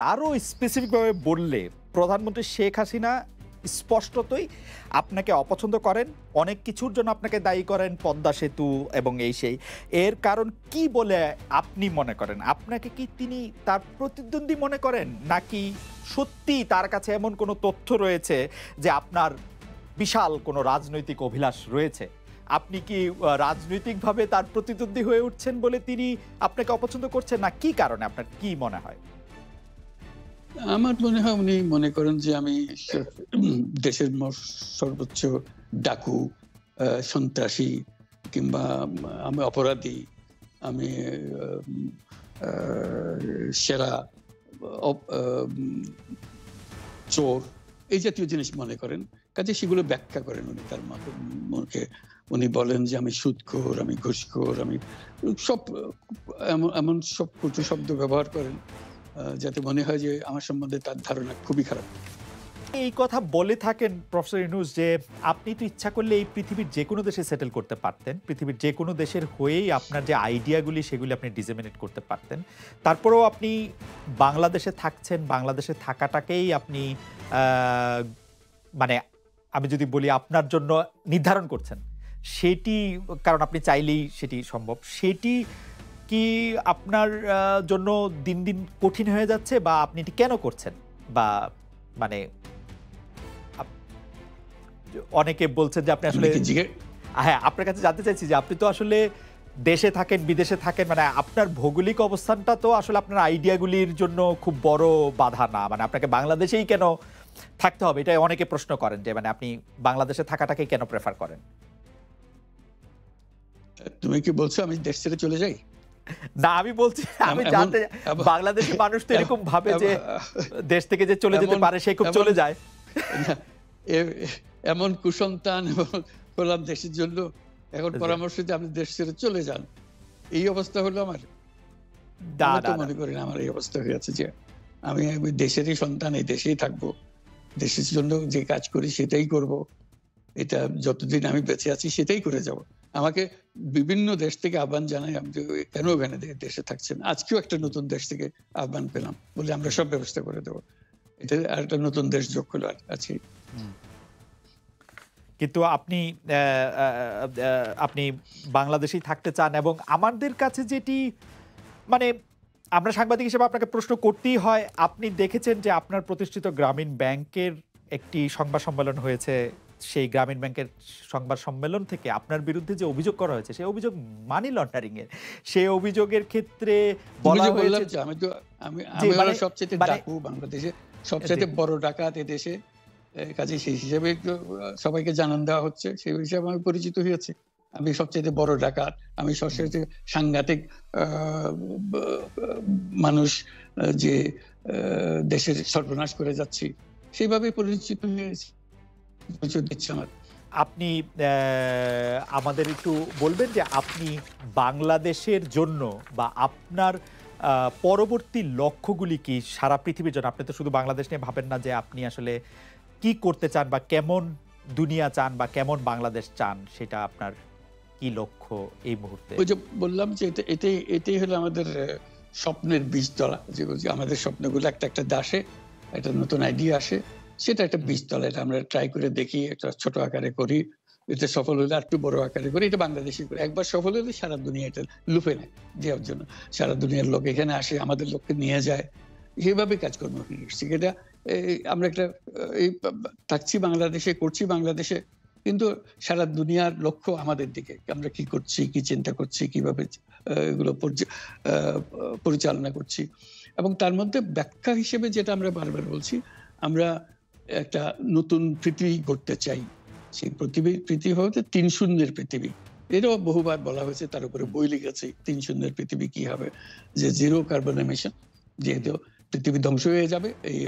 আরো স্পেসিফিক ভাবে বললে প্রধানমন্ত্রী শেখ হাসিনা স্পষ্টতই আপনাকে অপছন্দ করেন, অনেক কিছুর জন্য আপনাকে দায়ী করেন, পদ্মা সেতু এবং এই সেই। এর কারণ কি বলে আপনি মনে করেন? আপনাকে কি তিনি তার প্রতিদ্বন্দ্বী মনে করেন, নাকি সত্যি তার কাছে এমন কোনো তথ্য রয়েছে যে আপনার বিশাল কোনো রাজনৈতিক অভিলাষ রয়েছে? আপনি কি রাজনৈতিকভাবে তার প্রতিদ্বন্দ্বী হয়ে উঠছেন বলে তিনি আপনাকে অপছন্দ করছেন, না কি কারণে আপনার কি মনে হয়? আমার মনে হয় উনি মনে করেন যে আমি দেশের সর্বোচ্চ ডাকু, সন্ত্রাসী, কিংবা আমি অপরাধী, আমি সেরা চোর, এই জাতীয় জিনিস মনে করেন। কাজে সেগুলো ব্যাখ্যা করেন উনি তার মুখে। উনি বলেন যে আমি সুদখোর, আমি ঘুষখোর, আমি সব এমন সব কটু শব্দ ব্যবহার করেন যাতে মনে হয় যে আমার সম্বন্ধে তার ধারণা খুবই খারাপ। এই কথা বলে থাকেন প্রফেসর ইউনূস যে আপনি তো ইচ্ছা করলে এই পৃথিবীর যে কোনো দেশে সেটেল করতে পারতেন, পৃথিবীর যে কোনো দেশের হয়েই আপনার যে আইডিয়াগুলি সেগুলি আপনি ডিসেমিনেট করতে পারতেন। তারপরেও আপনি বাংলাদেশে থাকছেন, বাংলাদেশে থাকাটাকেই আপনি মানে আমি যদি বলি আপনার জন্য নির্ধারণ করছেন, সেটি কারণ আপনি চাইলেই সেটি সম্ভব। সেটি কি আপনার জন্য দিন দিন কঠিন হয়ে যাচ্ছে, বা আপনি এটি কেন করছেন? বা মানে অনেকে বলছেন যে আপনি আসলে, হ্যাঁ, আপনার কাছে জানতে চাইছি যে আপনি তো আসলে দেশে থাকেন, বিদেশে থাকেন, মানে আপনার ভৌগোলিক অবস্থানটা তো আসলে আপনার আইডিয়াগুলির জন্য খুব বড় বাধা না। মানে আপনাকে বাংলাদেশেই কেন থাকতে হবে, এটা অনেকে প্রশ্ন করেন যে মানে আপনি বাংলাদেশে থাকাটাকে কেন প্রেফার করেন? তুমি কি বলছো আমি দেশ ছেড়ে চলে যাই? না, আমি বলছি, আমি জানতে, বাংলাদেশের মানুষ তো এরকম ভাবে যে দেশ থেকে যে চলে যেতে পারে সে খুব চলে যায়। এমন কুসন্তান হলাম দেশের জন্য, এখন পরামর্শ দিয়ে আপনি দেশ ছেড়ে চলে যান, এই অবস্থা হলো আমার। মনে করি না আমার এই অবস্থা হয়েছে যে আমি দেশেরই সন্তান, এই দেশেই থাকবো, দেশের জন্য যে কাজ করি সেটাই করব, এটা যতদিন আমি বেঁচে আছি সেটাই করে যাব। আমাকে বিভিন্ন দেশ থেকে আহ্বান জানাই, আমি কেন ওখানে দেশে থাকছেন। আজকেও একটা নতুন দেশ থেকে আহ্বান পেলাম, বলে আমরা সব ব্যবস্থা করে দেবো। এটা আর একটা নতুন দেশ যোগ হলো আছে। কিন্তু আপনি আপনি বাংলাদেশেই থাকতে চান, এবং আমাদের কাছে যেটি মানে আমরা সাংবাদিক হিসেবে আপনাকে প্রশ্ন করতেই হয়। আপনি দেখেছেন যে আপনার প্রতিষ্ঠিত গ্রামীণ ব্যাংকের একটি সংবাদ সম্মেলন হয়েছে। সেই গ্রামীণ ব্যাংকের সংবাদ সম্মেলন থেকে আপনার বিরুদ্ধে যে অভিযোগ করা হয়েছে, সেই অভিযোগ মানি লন্ডারিং এর। সেই অভিযোগের ক্ষেত্রে বলা হয়েছে যে আমি তো আমি সবচেয়ে ডাকু, বাংলাদেশে সবচেয়ে বড় ডাকাত এদেশে, কাজে সেই হিসেবে সবাইকে জানান দেওয়া হচ্ছে, সেই হিসাবে আমি পরিচিত হয়েছি। আমি সবচেয়ে বড় ডাকাত, আমি সবচেয়ে সাংঘাতিক মানুষ, যে দেশের সর্বনাশ করে যাচ্ছি, সেইভাবে পরিচিত হয়েছি। আপনি আমাদের একটু বলবেন যে আপনি বাংলাদেশের জন্য বা আপনার পরবর্তী লক্ষ্যগুলি কি সারা পৃথিবীর জন্য? আপনি তো শুধু বাংলাদেশ নিয়ে ভাবেন না, যে আপনি আসলে কি করতে চান বা কেমন দুনিয়া চান বা কেমন বাংলাদেশ চান, সেটা আপনার কি লক্ষ্য এই মুহূর্তে? ওই যে বললাম যে এটাই হলো আমাদের স্বপ্নের বীজতলা। যে আমাদের স্বপ্নগুলো একটা একটা দাসে একটা নতুন আইডিয়া আসে, সেটা একটা বীজতলা। এটা আমরা ট্রাই করে দেখি, একটা ছোট আকারে করি, এটা সফল হলে আর একটু বড় আকারে করি, এটা বাংলাদেশে করি। একবার সফল হলে সারা দুনিয়া এটা লুফে নেয় দেওয়ার জন্য, সারা দুনিয়ার লোক এখানে আসে, আমাদের লোককে নিয়ে যায়, সেইভাবে কাজকর্ম করছি। এটা আমরা একটা এই থাকছি বাংলাদেশে, করছি বাংলাদেশে, কিন্তু সারা দুনিয়ার লক্ষ্য আমাদের দিকে। আমরা কি করছি, কি চিন্তা করছি, কিভাবে এগুলো পরিচালনা করছি। এবং তার মধ্যে ব্যাখ্যা হিসেবে যেটা আমরা বারবার বলছি, আমরা একটা নতুন পৃথিবী গড়তে চাই। সেই পৃথিবী হতে ৩ শূন্যের পৃথিবী, এটাও বহুবার বলা হয়েছে, তার উপরে বই লিখেছি। ৩ শূন্যের পৃথিবী কি হবে, যে জিরো কার্বন এমিশন, যেহেতু পৃথিবী ধ্বংস হয়ে যাবে এই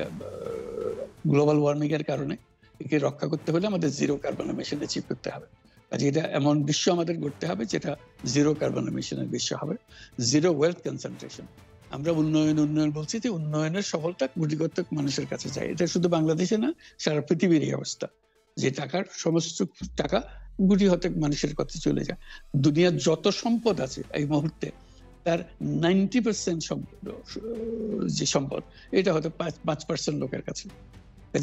গ্লোবাল ওয়ার্মিং এর কারণে, একে রক্ষা করতে হলে আমাদের জিরো কার্বন এমিশন অ্যাচিভ করতে হবে। কাজে এটা এমন বিশ্ব আমাদের গড়তে হবে যেটা জিরো কার্বন এমিশনের বিশ্ব হবে। Zero wealth concentration. আমরা উন্নয়ন বলছি, যে উন্নয়নের সফলতা কোটিগত মানুষের কাছে যায়। এটা শুধু বাংলাদেশে না, সারা পৃথিবীর এই অবস্থা, যে টাকার সমস্ত টাকা গুটি হতে মানুষের কাছে চলে যায়। দুনিয়ার যত সম্পদ আছে এই মুহূর্তে, তার 90% যে সম্পদ এটা হয়তো 5% লোকের কাছে,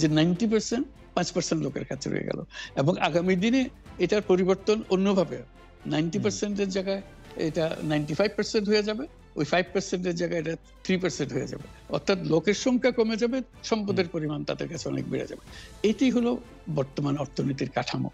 যে 90% 5% লোকের কাছে রয়ে গেল। এবং আগামী দিনে এটার পরিবর্তন অন্যভাবে, 90% জায়গায় এটা 95% হয়ে যাবে, ওই 5% জায়গায় এটা 3% হয়ে যাবে। অর্থাৎ লোকের সংখ্যা কমে যাবে, সম্পদের পরিমাণ তাদের কাছে অনেক বেড়ে যাবে। এটি হলো বর্তমান অর্থনীতির কাঠামো।